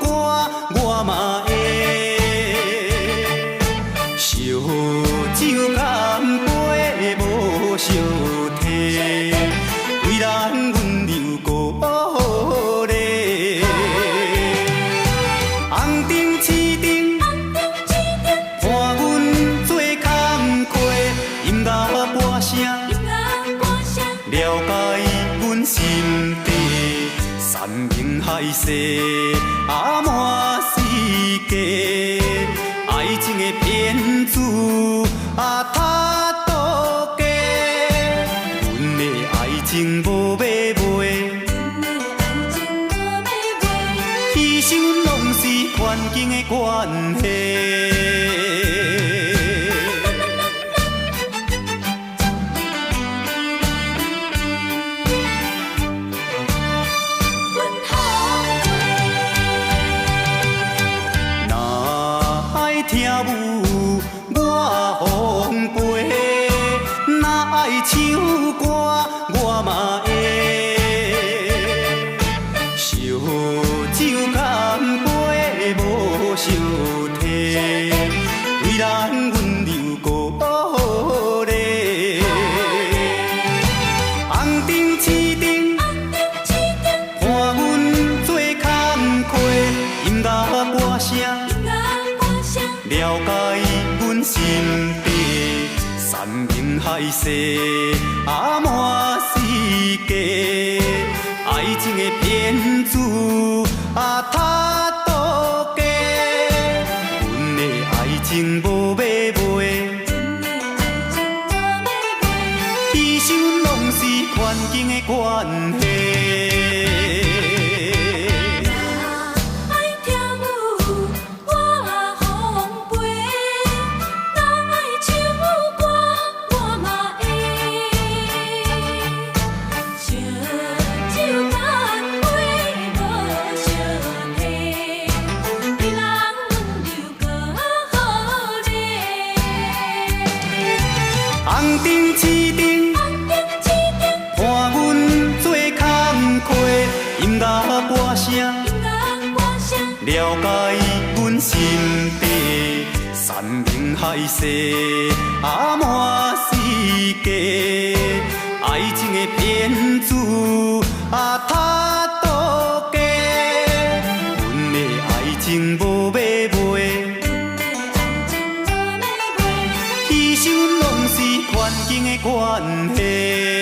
歌我嘛会。烧酒干杯无相提，为咱温柔鼓励。红灯市顶，伴阮做工课，音乐歌声，了解阮心底，山明海誓，满世界。爱情的骗子他倒假，阮的爱情无买卖，牺牲拢是环境的关系。听舞我奉陪，若爱唱歌我嘛会。烧酒干杯无相提，为咱温柔鼓励。红灯市顶，伴阮做工课，音乐歌声。了解阮心底，山明海誓，满世界。爱情的骗子他倒假，阮的爱情无买卖，牺牲拢是环境的关系。红灯市顶，伴阮做工课，音乐歌声，了解阮心底，山明海誓，满世界。爱情的骗子他倒假，阮的爱情无买卖。牺牲拢是环境的关系。